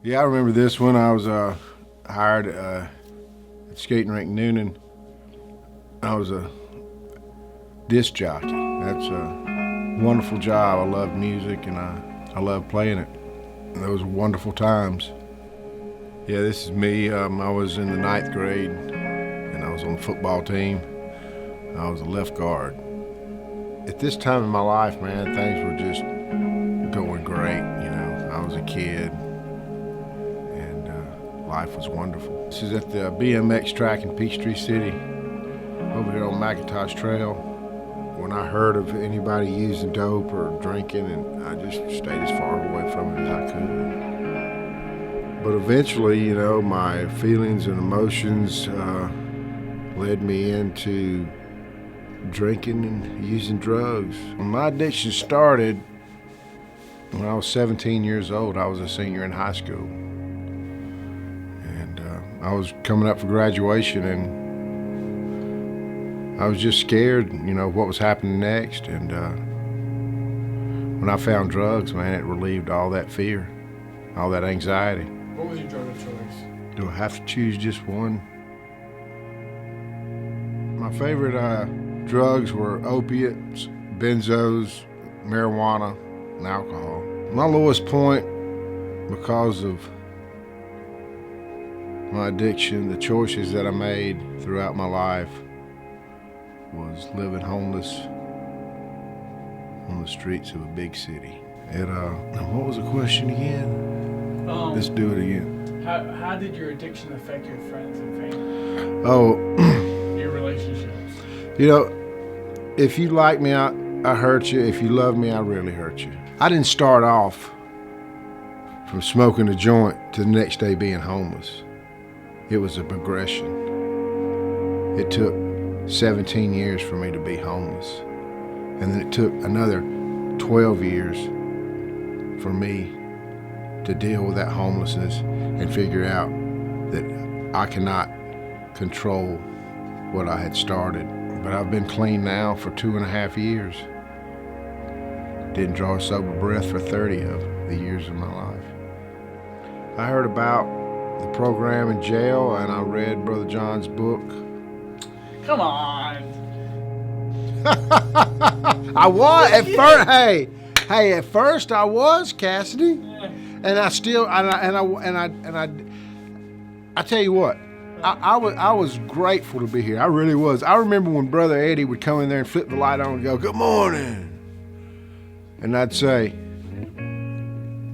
Yeah, I remember this one. I was hired at the skating rink Noonan. I was a disc jockey. That's a wonderful job. I love music and I love playing it. And those were wonderful times. Yeah, this is me. I was in the 9th grade and I was on the football team. I was a left guard. At this time in my life, man, things were just going great. You know, I was a kid. Life was wonderful. This is at the BMX track in Peachtree City, over here on McIntosh Trail. When I heard of anybody using dope or drinking, and I just stayed as far away from it as I could. But eventually, you know, my feelings and emotions led me into drinking and using drugs. When my addiction started, when I was 17 years old, I was a senior in high school. I was coming up for graduation and I was just scared, you know, what was happening next. And when I found drugs, man, it relieved all that fear, all that anxiety. What was your drug of choice? Do I have to choose just one? My favorite drugs were opiates, benzos, marijuana, and alcohol. My lowest point, because of my addiction, the choices that I made throughout my life, was living homeless on the streets of a big city. Now what was the question again? Let's do it again. How did your addiction affect your friends and family? Oh, your relationships? You know, if you like me, I hurt you. If you love me, I really hurt you. I didn't start off from smoking a joint to the next day being homeless. It was a progression. It took 17 years for me to be homeless. And then it took another 12 years for me to deal with that homelessness and figure out that I cannot control what I had started. But I've been clean now for 2.5 years. Didn't draw a sober breath for 30 of the years of my life. I heard about the program in jail, and I read Brother John's book. Come on. I was at first. Hey, at first I was, Cassidy, and I still I tell you what, I was grateful to be here. I really was. I remember when Brother Eddie would come in there and flip the light on and go, "Good morning," and I'd say,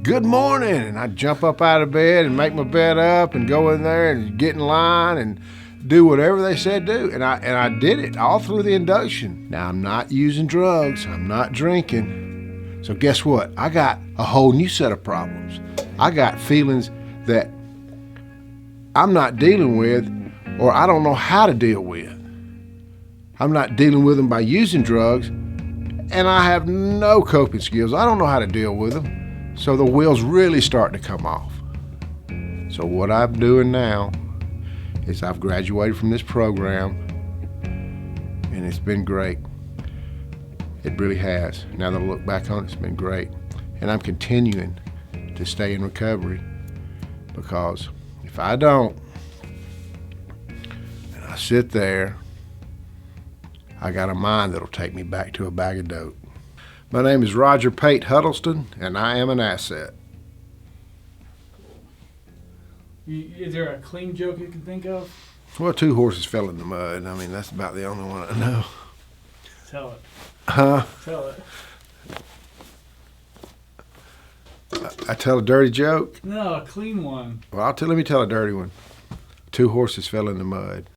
"Good morning," and I'd jump up out of bed and make my bed up and go in there and get in line and do whatever they said do. And I did it all through the induction. Now, I'm not using drugs. I'm not drinking. So guess what? I got a whole new set of problems. I got feelings that I'm not dealing with, or I don't know how to deal with. I'm not dealing with them by using drugs, and I have no coping skills. I don't know how to deal with them. So the wheels really start to come off. So what I'm doing now is I've graduated from this program, and it's been great. It really has. Now that I look back on it, it's been great. And I'm continuing to stay in recovery, because if I don't, and I sit there, I got a mind that'll take me back to a bag of dope. My name is Roger Pate Huddleston, and I am an asset. Is there a clean joke you can think of? Well, 2 horses fell in the mud. I mean, that's about the only one I know. Tell it. Huh? Tell it. I tell a dirty joke? No, a clean one. Well, let me tell a dirty one. 2 horses fell in the mud.